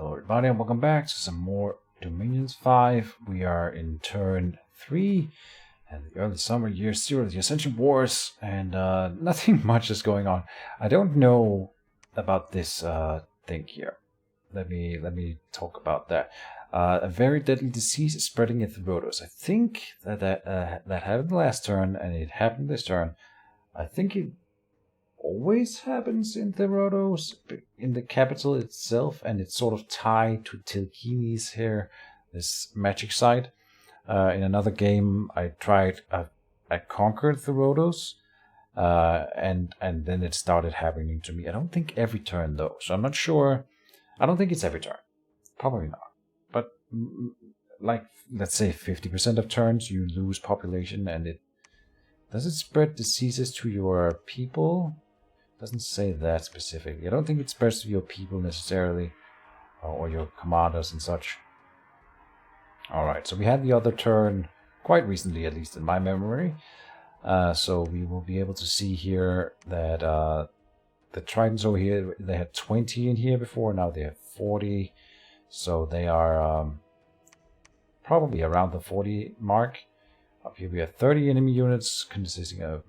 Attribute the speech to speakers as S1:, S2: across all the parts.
S1: Hello everybody and welcome back to some more Dominions 5. We are in turn 3 and the early summer year 0, the Ascension Wars, and nothing much is going on. I don't know about this thing here. Let me talk about that. A very deadly disease is spreading in Therodos. I think that happened last turn and it happened this turn. I think it always happens in Therodos, in the capital itself, and it's sort of tied to Tilkini's here, this magic site. In another game, I conquered Therodos, and then it started happening to me. I don't think every turn though, so I'm not sure. I don't think it's every turn, probably not. But like, let's say 50% of turns you lose population, and does it spread diseases to your people? Doesn't say that specifically. I don't think it spreads to your people necessarily, or your commanders and such. Alright, so we had the other turn quite recently, at least in my memory. So we will be able to see here that the Tritons over here, they had 20 in here before, now they have 40. So they are probably around the 40 mark. Up here we have 30 enemy units consisting of...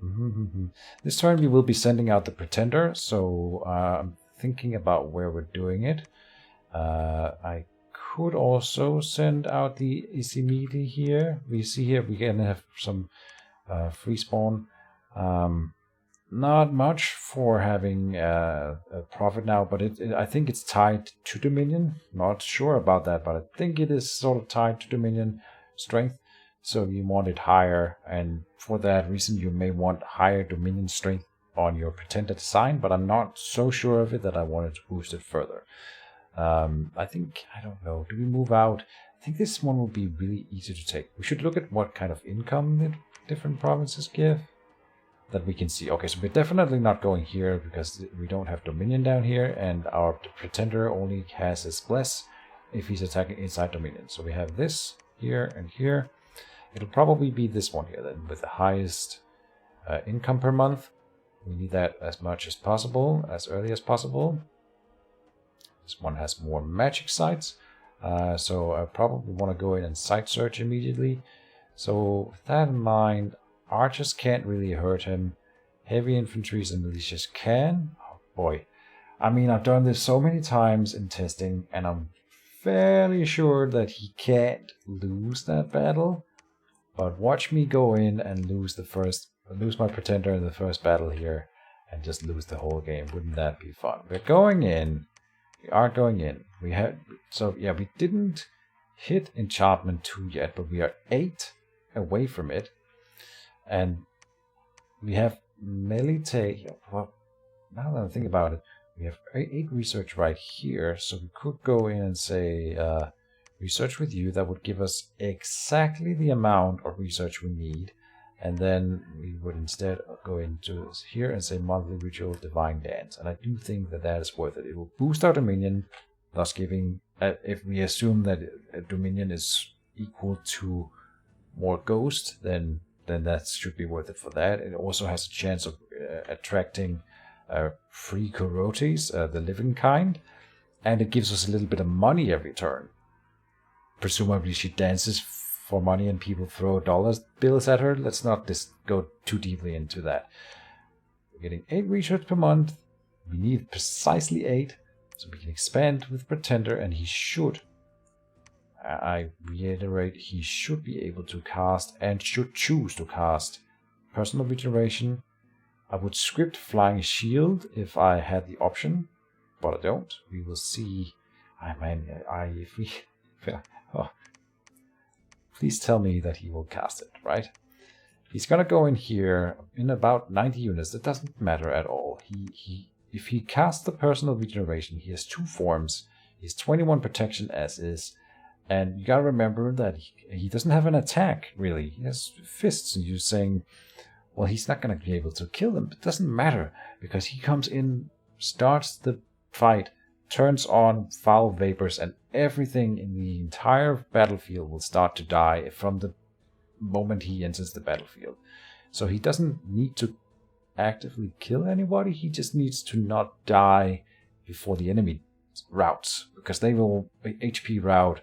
S1: This turn we will be sending out the Pretender, so I'm thinking about where we're doing it. I could also send out the Isimili here. We see here we can have some free spawn. Not much for having a profit now, but I think it's tied to Dominion. Not sure about that, but I think it is sort of tied to Dominion strength. So you want it higher, and for that reason you may want higher Dominion strength on your Pretender design, but I'm not so sure of it that I wanted to boost it further. I think, I don't know, do we move out? I think this one will be really easy to take. We should look at what kind of income the different provinces give, that we can see. Okay, so we're definitely not going here because we don't have Dominion down here, and our Pretender only has his Bless if he's attacking inside Dominion. So we have this here and here. It'll probably be this one here then, with the highest income per month. We need that as much as possible, as early as possible. This one has more magic sites, so I probably want to go in and site search immediately. So with that in mind, archers can't really hurt him. Heavy infantry and militias can. Oh boy. I mean, I've done this so many times in testing, and I'm fairly sure that he can't lose that battle. But watch me go in and lose my Pretender in the first battle here, and just lose the whole game. Wouldn't that be fun? We're going in. We are going in. So yeah, we didn't hit Enchantment 2 yet, but we are 8 away from it. And we have Melite. Well, now that I think about it, we have 8 research right here, so we could go in and say... research with you. That would give us exactly the amount of research we need, and then we would instead go into here and say monthly ritual divine dance, and I do think that is worth it. It will boost our Dominion, thus giving, if we assume that Dominion is equal to more Ghost, then that should be worth it for that. It also has a chance of attracting free Korotes, the living kind, and it gives us a little bit of money every turn. Presumably she dances for money and people throw dollar bills at her. Let's not go too deeply into that. We're getting 8 research per month. We need precisely 8, so we can expand with Pretender, and he should, I reiterate, he should be able to cast, and should choose to cast, Personal Regeneration. I would script Flying Shield if I had the option, but I don't. We will see. Oh, please tell me that he will cast it, right? He's gonna go in here in about 90 units. That doesn't matter at all. If he casts the Personal Regeneration, he has 2 forms. He has 21 protection as is, and you gotta remember that he doesn't have an attack really. He has fists, and you're saying, well, he's not gonna be able to kill them. It doesn't matter because he comes in, starts the fight, turns on foul vapors, and everything in the entire battlefield will start to die from the moment he enters the battlefield. So he doesn't need to actively kill anybody, he just needs to not die before the enemy routes, because they will HP route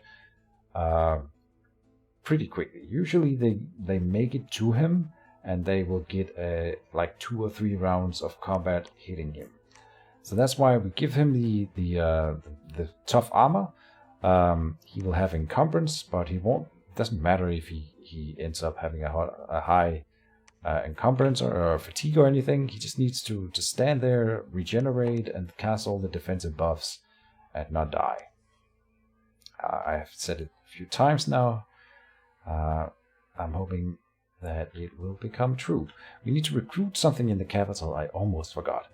S1: pretty quickly. Usually they make it to him, and they will get like 2 or 3 rounds of combat hitting him. So that's why we give him the tough armor. He will have encumbrance, but he won't. It doesn't matter if he ends up having a high encumbrance or fatigue or anything. He just needs to stand there, regenerate, and cast all the defensive buffs and not die. I've said it a few times now. I'm hoping that it will become true. We need to recruit something in the capital. I almost forgot.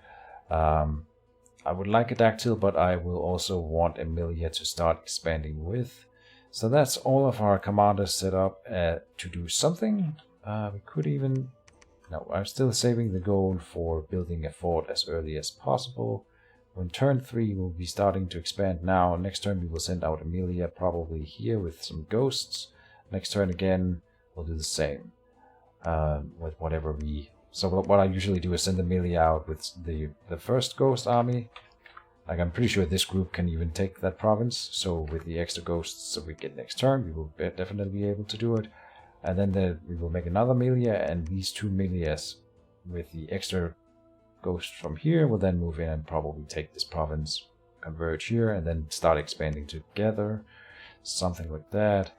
S1: I would like a dactyl, but I will also want Emilia to start expanding with. So that's all of our commanders set up to do something. We could even... No, I'm still saving the goal for building a fort as early as possible. When turn 3, we'll be starting to expand now. Next turn we will send out Emilia, probably here with some ghosts. Next turn again, we'll do the same. With whatever we... So what I usually do is send Emilia out with the first ghost army. Like, I'm pretty sure this group can even take that province. So with the extra ghosts that we get next turn, we will definitely be able to do it. And then we will make another Melia, and these 2 Melias with the extra ghost from here will then move in and probably take this province, converge here, and then start expanding together. Something like that.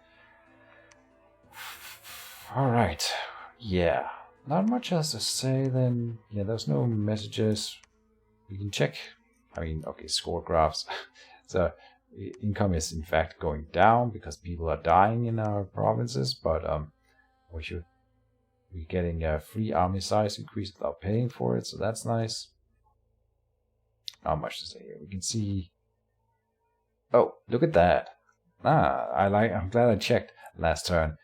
S1: Alright. Yeah. Not much else to say then. Yeah, there's no messages. We can check. I mean, okay, score graphs. So income is in fact going down because people are dying in our provinces, but we should be getting a free army size increase without paying for it, so that's nice. Not much to say here. We can see... Oh, look at that. I'm glad I checked last turn.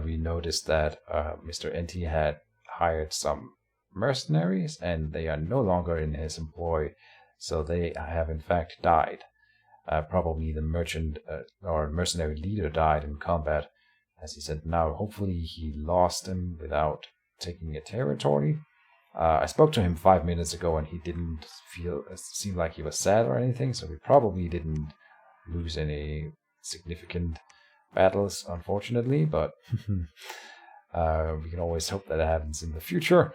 S1: We noticed that Mr. NT had hired some mercenaries, and they are no longer in his employ, so they have in fact died. Probably the merchant or mercenary leader died in combat, as he said. Now, hopefully he lost him without taking a territory. I spoke to him 5 minutes ago, and he didn't seem like he was sad or anything, so we probably didn't lose any significant battles, unfortunately, but we can always hope that it happens in the future.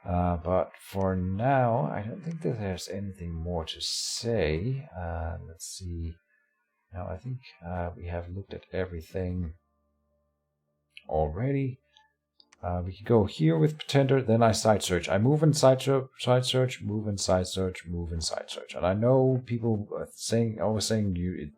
S1: But for now, I don't think that there's anything more to say. Let's see. Now, I think we have looked at everything already. We can go here with Pretender, then I side search. I move and side search, move and side search, move and side search. And I know people are always saying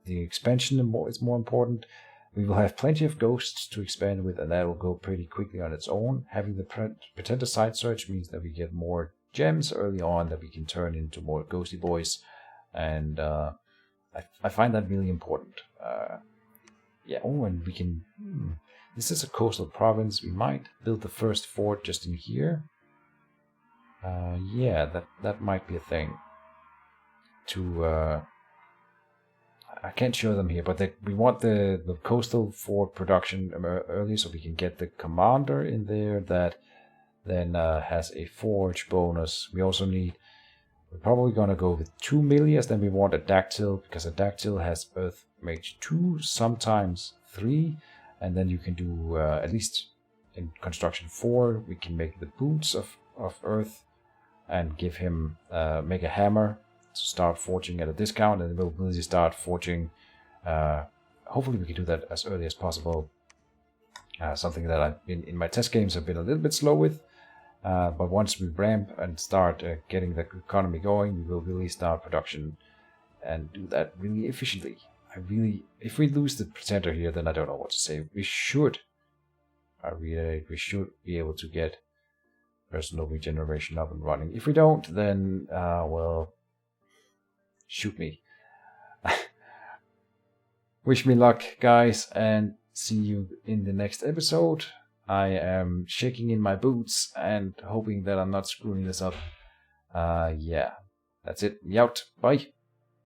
S1: the expansion is more important. We will have plenty of ghosts to expand with, and that will go pretty quickly on its own. Having the Pretender side search means that we get more gems early on that we can turn into more ghosty boys, and I find that really important. Yeah. Oh, and we can... This is a coastal province. We might build the first fort just in here. Yeah, that might be a thing. I can't show them here, but we want the coastal fort production early, so we can get the commander in there that then has a forge bonus. We also need... We're probably going to go with 2 Melias, then we want a dactyl, because a dactyl has Earth Mage 2, sometimes 3, and then you can do, at least in construction 4, we can make the boots of Earth, and give him, make a hammer to start forging at a discount, and we'll really start forging. Hopefully we can do that as early as possible. Something that I've been in my test games have been a little bit slow with. But once we ramp and start getting the economy going, we will really start production and do that really efficiently. If we lose the Pretender here, then I don't know what to say. We should be able to get personal regeneration up and running. If we don't, then, well, shoot me. Wish me luck, guys, and see you in the next episode. I am shaking in my boots and hoping that I'm not screwing this up. Yeah, that's it. Me out. Bye.